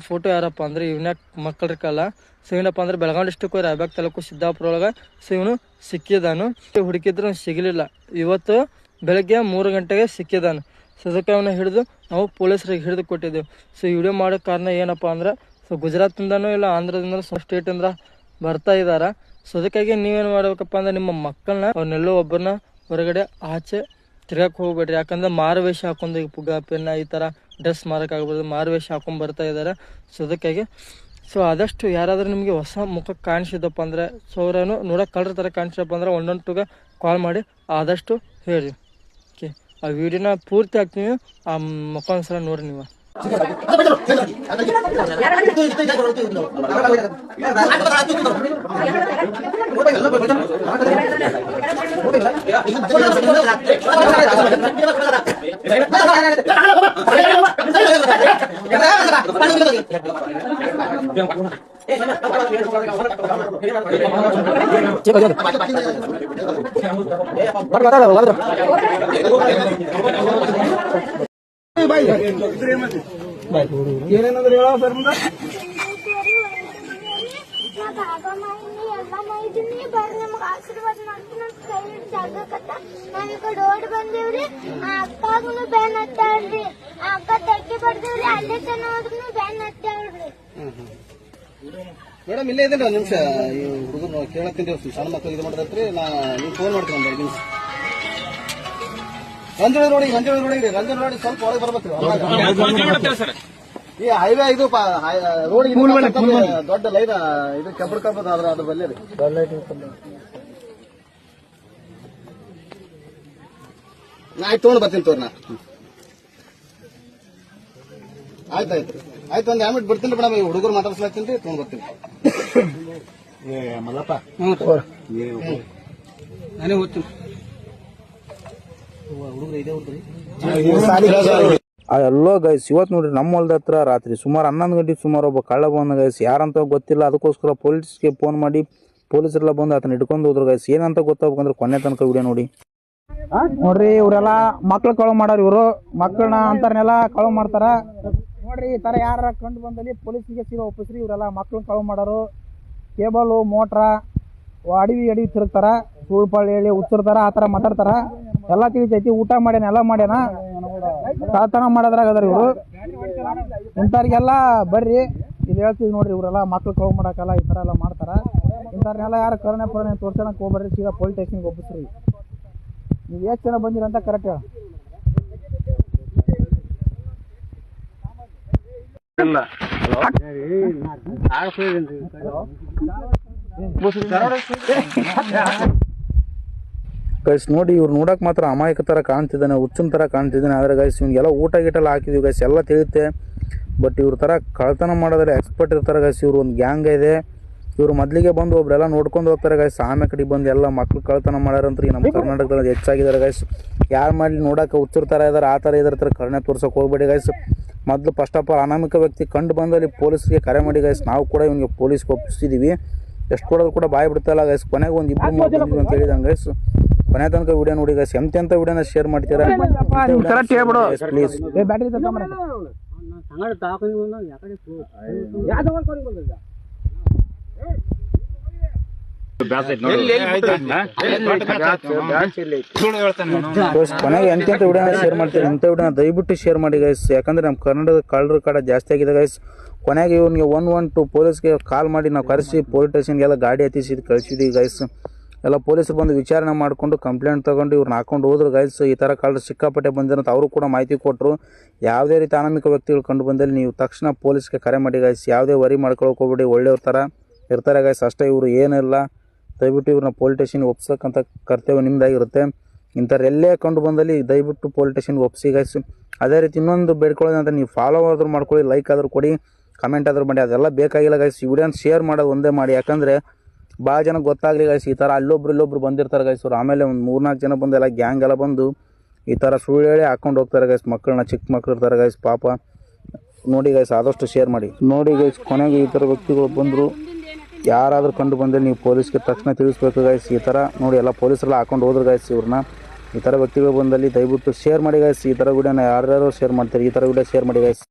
Photo ಯಾರಪ್ಪ ಅಂದ್ರೆ ಇವನ ಮಕ್ಕಳಿರ್ಕಲ್ಲ. ಸೊ ಇವನಪ್ಪ ಅಂದ್ರೆ ಬೆಳಗಾವಿ ಡಿಸ್ಟಿಕ್ ರಾಯಬಾಗ್ ತಾಲೂಕು ಸಿದ್ದಾಪುರ ಒಳಗೆ ಸೊ ಇವನು ಸಿಕ್ಕಿದಾನು. ಹುಡುಕಿದ್ರು ಸಿಗಲಿಲ್ಲ. ಇವತ್ತು ಬೆಳಗ್ಗೆ 3 ಗಂಟೆಗೆ ಸಿಕ್ಕಿದಾನು. ಸೊ ಅದಕ್ಕೆ ಅವನ್ನ ಹಿಡಿದು ನಾವು ಪೊಲೀಸರಿಗೆ ಹಿಡಿದು ಕೊಟ್ಟಿದ್ದೆವು. ಸೊ ಈ ವಿಡಿಯೋ ಮಾಡೋ ಕಾರಣ ಏನಪ್ಪ ಅಂದ್ರೆ ಸೊ ಗುಜರಾತಿಂದನೂ ಇಲ್ಲ ಆಂಧ್ರದಿಂದ ಸ್ಟೇಟಿಂದ ಬರ್ತಾ ಇದ್ದಾರ. ಸೊ ಅದಕ್ಕಾಗಿ ನೀವೇನು ಮಾಡ್ಬೇಕಪ್ಪ ಅಂದ್ರೆ ನಿಮ್ಮ ಮಕ್ಕಳನ್ನ ಅವ್ರನ್ನೆಲ್ಲೋ ಒಬ್ಬರನ್ನ ಹೊರಗಡೆ ಆಚೆ ತಿರ್ಗಕ್ಕೆ ಹೋಗ್ಬೇಡ್ರಿ. ಯಾಕಂದ್ರೆ ಮಾರುವೇಷ ಹಾಕೊಂಡು ಈಗ ಪುಗ್ಗ ಪೆನ್ನ ಈ ಥರ ಡ್ರೆಸ್ ಮಾರಕ್ಕಾಗ್ಬೋದು, ಮಾರುವೇಷ ಹಾಕೊಂಡು ಬರ್ತಾ ಇದ್ದಾರೆ. ಸೊ ಅದಕ್ಕಾಗಿ ಸೊ ಆದಷ್ಟು ಯಾರಾದರೂ ನಿಮಗೆ ಹೊಸ ಮುಖ ಕಾಣಿಸಿದಪ್ಪ ಅಂದರೆ ಸೊ ಅವರನ್ನು ನೋಡೋಕೆ ಕಳ್ರ ಥರ ಕಾಣಿಸಿದಪ್ಪ ಅಂದ್ರೆ 112ಗೆ ಕಾಲ್ ಮಾಡಿ ಆದಷ್ಟು ಹೇಳಿ. ಓಕೆ, ಆ ವಿಡಿಯೋನ ಪೂರ್ತಿ ಹಾಕ್ತೀವಿ, ಆ ಮುಖ ಒಂದ್ಸಲ ನೋಡ್ರಿ ನೀವು. ಏನೇನಂದ್ರೆ ಹೇಳ ಸರ್ ಮುಂದೆ ಆಶೀರ್ವಾದ ಮಾಡ್ತೀನಿ ಕೈ ಜಾಗಕತ್ತ ನಾವ್ ಈ ಕಡೆ ಓಡ್ ಬಂದೇವ್ರಿ. ಆ ಅಕ್ಕಾಗನು ಬ್ಯಾನ್ ಹತ್ತಾಳ್ರಿ, ಆ ಅಕ್ಕ ತಟ್ಟಿ ಬಡ್ದೇವ್ರಿ, ಅಲ್ಲೇ ತನ ಹೋದ್ರೂ ಬ್ಯಾನ್ ಹತ್ತಾಳ್ರಿ. ಮೇಡಮ್ ಇಲ್ಲೇ ಇದೇನ್ರಿ 1 ನಿಮಿಷ ಈ ಹುಡುಗರು ಕೇಳತ್ತೀನಿ. ಸಣ್ಣ ಮಕ್ಕಳು ಇದು ಮಾಡಿದ್ರಿ, ನೀವು ಫೋನ್ ಮಾಡ್ತೀನಿ 1 ನಿಮಿಷ. ರಂಜೋಳಿ ರೋಡಿಗೆ ಸ್ವಲ್ಪ ಒಳಗೆ ಬರ್ಬೇಕ್ರಿ. ಈ ಹೈವೇ ಇದು ರೋಡ್ ದೊಡ್ಡ ಲೈನ್ ಇದು ಕೆಬ್ಬಡ್ ಕಬ್ಬದ ಅದ್ರ ಬಲ್ಲಿ ರೀ. ಆಯ್ತು ತೊಗೊಂಡು ಬರ್ತೀನಿ ತೋರ್ ನಾ. ಆಯ್ತು ಒಂದ್ ಆಮೇಲೆ ಬಿಡ್ತೀನಿ ಮೇಡಮ್. ಈ ಹುಡುಗರು ಮಾತಾಡ್ಸ್ಲಾತೀನಿ ರೀ, ತೊಗೊಂಡು ಬರ್ತೀನಿ. ಮಲ್ಲಪ್ಪ ನಾನೇ ಹೋಗ್ತೀನಿ. ಎಲ್ಲೋ ಗೈಸ್ ಇವತ್ತು ನೋಡ್ರಿ ನಮ್ಮ ಹೊಲದ ಹತ್ರ ರಾತ್ರಿ ಸುಮಾರು 11 ಗಂಟೆಗೆ ಸುಮಾರು ಒಬ್ಬ ಕಳ್ಳ ಬಂದ ಗೈಸ್. ಯಾರಂತ ಗೊತ್ತಿಲ್ಲ. ಅದಕ್ಕೋಸ್ಕರ ಪೊಲೀಸ್ಗೆ ಫೋನ್ ಮಾಡಿ ಪೊಲೀಸರೆಲ್ಲ ಬಂದು ಆತನ ಹಿಡ್ಕೊಂಡು ಹೋದ್ರು ಗೈಸ್. ಏನಂತ ಗೊತ್ತಾಗ್ಬೇಕಂದ್ರೆ ಕೊನೆ ತನಕ ವಿಡಿಯೋ ನೋಡಿ. ನೋಡ್ರಿ ಇವರೆಲ್ಲ ಮಕ್ಳು ಕಳು ಮಾಡೋರು. ಇವರು ಮಕ್ಕಳನ್ನ ಅಂತಾರನ್ನೆಲ್ಲ ಕಳು ಮಾಡ್ತಾರ ನೋಡ್ರಿ. ಈ ತರ ಯಾರ ಕಂಡು ಬಂದಲ್ಲಿ ಪೊಲೀಸಿಗೆ ಸೀದಾ ಒಪ್ಪಿಸ್ರಿ. ಇವರೆಲ್ಲ ಮಕ್ಳನ್ನ ಕಳು ಮಾಡೋರು. ಕೇಬಲ್ ಮೋಟ್ರ ಅಡವಿ ತಿರುಗ್ತಾರ, ಸುಳ್ಳು ಹೇಳಿ ಉಚ್ಚಿರ್ತಾರ, ಆ ತರ ಮಾತಾಡ್ತಾರ. ಎಲ್ಲ ತಿಳಿತೈತಿ. ಊಟ ಮಾಡ್ಯಾನ, ಎಲ್ಲ ಮಾಡ್ಯಾನ, ಕಳ್ತನ ಮಾಡೋದ್ರಾಗ ಅದಾರ ಇವರು. ಇಂಥವ್ರಿಗೆಲ್ಲ ಬರ್ರಿ ಇಲ್ಲಿ ಹೇಳ್ತೀವಿ ನೋಡ್ರಿ. ಇವರೆಲ್ಲ ಮಕ್ಳು ಕಳು ಮಾಡಕ್ಕಲ್ಲ ಈ ತರ ಎಲ್ಲ ಮಾಡ್ತಾರ. ಇಂಥವ್ರನ್ನೆಲ್ಲ ಯಾರು ಕರುಣೆ ತೋರ್ಸೋಣಕ್ ಹೋಗ್ಬರ್ರಿ. ಸೀದಾ ಪೊಲೀಸ್ ಸ್ಟೇಷನ್ಗೆ ಒಪ್ಪಿಸ್ರಿ. ನೀವು ಎಷ್ಟು ಜನ ಬಂದಿರಂತ ಕರೆಕ್ಟ್ ಹೇಳ. ಗೈಸ್ ನೋಡಿ ಇವ್ರು ನೋಡಕ್ ಮಾತ್ರ ಅಮಾಯಕ ತರ ಕಾಣ್ತಿದ್ದಾನೆ, ಹುಚ್ಚನ್ ತರ ಕಾಣ್ತಿದ್ದಾನೆ. ಆದ್ರೆ ಗೈಸ್ ಇವ್ನಿಗೆಲ್ಲ ಊಟ ಗೀಟೆಲ್ಲ ಹಾಕಿದ್ವಿ ಗೈಸ್, ಎಲ್ಲ ತಿಳಿಯುತ್ತೆ. ಬಟ್ ಇವ್ರ ತರ ಕಳ್ತನ ಮಾಡೋದ್ರೆ ಎಕ್ಸ್ಪರ್ಟ್ ಇರ್ತಾರೆ ಗೈಸ್. ಇವ್ರು ಒಂದು ಗ್ಯಾಂಗ್ ಇದೆ. ಇವ್ರು ಮೊದಲಿಗೆ ಬಂದು ಒಬ್ರೆಲ್ಲ ನೋಡ್ಕೊಂಡು ಹೋಗ್ತಾರೆ ಗೈಸ್. ಆಮೇಲೆ ಕಡೆ ಬಂದು ಎಲ್ಲ ಮಕ್ಳು ಕಳ್ತನ ಮಾಡ್ಯಾರಂತ ಈ ನಮ್ಮ ಕರ್ನಾಟಕದಲ್ಲಿ ಹೆಚ್ಚಾಗಿದ್ದಾರೆ ಗೈಸ್. ಯಾರು ಮಾಡಲಿ ನೋಡಕ್ಕೆ ಹುಚ್ಚಿರ್ತಾರ ಇದಾರೆ, ಆ ಥರ ಇದ್ರ ಕರುಣೆ ತೋರ್ಸೋಕೆ ಹೋಗ್ಬೇಡಿ ಗೈಸ್. ಮೊದಲು ಫಸ್ಟ್ ಆಫ್ ಆಲ್ ಅನಾಮಿಕ ವ್ಯಕ್ತಿ ಕಂಡು ಬಂದಲ್ಲಿ ಪೊಲೀಸ್ಗೆ ಕರೆ ಮಾಡಿ ಗೈಸ್. ನಾವು ಕೂಡ ಇವ್ನಿಗೆ ಪೊಲೀಸ್ಗೆ ಒಪ್ಪಿಸಿದ್ದೀವಿ. ಎಷ್ಟು ಕೊಡೋದು ಕೂಡ ಬಾಯ್ ಬಿಡ್ತಾಯಿಲ್ಲ ಗೈಸ್. ಕೊನೆಗೆ ಒಂದು 2-3 ಅಂತ ಹೇಳಿದಂಗೆ ಗೈಸ್. ಕೊನೆ ತನಕ ವಿಡಿಯೋ ನೋಡಿ ಗೈಸ್. ಎಂತೆಂಥ ವಿಡಿಯೋನ ಶೇರ್ ಮಾಡ್ತೀರಾ ಪ್ಲೀಸ್. ಕೊನೆಗೆ ಎಂತೆಂಥ ವಿಡಿಯೋನ ಶೇರ್ ಮಾಡ್ತೀರಿ. ಇಂಥ ವಿಡಿಯೋನ ದಯವಿಟ್ಟು ಶೇರ್ ಮಾಡಿ ಗೈಸ್. ಯಾಕಂದ್ರೆ ನಮ್ಮ ಕರ್ನಾಟಕದ ಕಳ್ಳರ ಕಡೆ ಜಾಸ್ತಿ ಆಗಿದೆ ಗೈಸ್. ಕೊನೆಗೆ ಇವ್ನಿಗೆ 112 ಪೊಲೀಸ್ಗೆ ಕಾಲ್ ಮಾಡಿ ನಾವು ಕರೆಸಿ ಪೊಲೀಸ್ ಸ್ಟೇಷನ್ಗೆಲ್ಲ ಗಾಡಿ ಹತ್ತಿಸಿ ಕಳಿಸಿದ್ವಿ ಗೈಸ್. ಎಲ್ಲ ಪೊಲೀಸರು ಬಂದು ವಿಚಾರಣೆ ಮಾಡಿಕೊಂಡು ಕಂಪ್ಲೇಂಟ್ ತೊಗೊಂಡು ಇವ್ರನ್ನ ಹಾಕೊಂಡು ಹೋದ್ರು ಗೈಸ್. ಈ ಥರ ಕಳ್ಳರು ಸಿಕ್ಕಾಪಟ್ಟೆ ಬಂದಿರಂತ ಅವರು ಕೂಡ ಮಾಹಿತಿ ಕೊಟ್ಟರು. ಯಾವುದೇ ರೀತಿ ಅನಾಮಿಕ ವ್ಯಕ್ತಿಗಳು ಕಂಡು ಬಂದಲ್ಲಿ ನೀವು ತಕ್ಷಣ ಪೊಲೀಸ್ಗೆ ಕರೆ ಮಾಡಿ ಗೈಸ್. ಯಾವುದೇ ವರಿ ಮಾಡ್ಕೊಳಕ್ಕೆ ಹೋಗ್ಬೇಡಿ, ಒಳ್ಳೆಯವ್ರ ಥರ ಇರ್ತಾರೆ ಗೈಸ್. ಅಷ್ಟೇ, ಇವರು ಏನಿಲ್ಲ. ದಯವಿಟ್ಟು ಇವ್ರನ್ನ ಪೊಲೀಸ್ ಸ್ಟೇಷನ್ಗೆ ಒಪ್ಸೋಕ್ಕಂಥ ಕರ್ತವ್ಯ ನಿಮ್ಮದಾಗಿರುತ್ತೆ. ಇಂಥವ್ರು ಎಲ್ಲೇ ಕಂಡು ಬಂದಲ್ಲಿ ದಯವಿಟ್ಟು ಪೊಲೀಸ್ ಸ್ಟೇಷನ್ಗೆ ಒಪ್ಸಿ ಗೈಸ್. ಅದೇ ರೀತಿ ಇನ್ನೊಂದು ಬೇಡ್ಕೊಳ್ಳೋದಂತ ನೀವು ಫಾಲೋ ಆದರೂ ಮಾಡ್ಕೊಳ್ಳಿ, ಲೈಕ್ ಆದರೂ ಕೊಡಿ, ಕಮೆಂಟ್ ಆದರೂ ಮಾಡಿ. ಅದೆಲ್ಲ ಬೇಕಾಗಿಲ್ಲ ಗೈಸ್. ಈ ವಿಡಿಯೋನ ಶೇರ್ ಮಾಡೋದು ಒಂದೇ ಮಾಡಿ. ಯಾಕಂದರೆ ಭಾಳ ಜನಕ್ಕೆ ಗೊತ್ತಾಗಲಿ ಗೈಸ್. ಈ ಥರ ಇಲ್ಲೊಬ್ರು ಬಂದಿರ್ತಾರೆ ಗೈಸ್. ಅವ್ರು ಆಮೇಲೆ ಒಂದು 3-4 ಜನ ಬಂದು ಎಲ್ಲ ಗ್ಯಾಂಗ್ ಎಲ್ಲ ಬಂದು ಈ ಥರ ಸುಳ್ಳು ಹೇಳಿ ಹಾಕೊಂಡು ಹೋಗ್ತಾರೆ ಗೈಸ್. ಮಕ್ಕಳನ್ನ, ಚಿಕ್ಕ ಮಕ್ಳು ಇರ್ತಾರೆ ಗೈಸ್ ಪಾಪ. ನೋಡಿ ಗೈಸ್, ಆದಷ್ಟು ಶೇರ್ ಮಾಡಿ. ನೋಡಿ ಗೈಸ್, ಕೊನೆಗೆ ಈ ಥರ ವ್ಯಕ್ತಿಗಳು ಬಂದರು. ಯಾರಾದರೂ ಕಂಡು ಬಂದರೆ ನೀವು ಪೊಲೀಸ್ಗೆ ತಕ್ಷಣ ತಿಳಿಸ್ಬೇಕು ಗೈಸ್. ಈ ಥರ ನೋಡಿ ಎಲ್ಲ ಪೊಲೀಸರೆಲ್ಲ ಹಾಕೊಂಡು ಹೋದ್ರು ಗೈಸ್ ಇವ್ರನ್ನ. ಈ ಥರ ವ್ಯಕ್ತಿಗಳು ಬಂದಲ್ಲಿ ದಯವಿಟ್ಟು ಶೇರ್ ಮಾಡಿ ಗೈಸ್. ಈ ಥರ ವಿಡಿಯೋನ ಯಾರ್ಯಾರು ಶೇರ್ ಮಾಡ್ತಾರೆ, ಈ ಥರ ವಿಡಿಯೋ ಶೇರ್ ಮಾಡಿ ಗೈಸ್.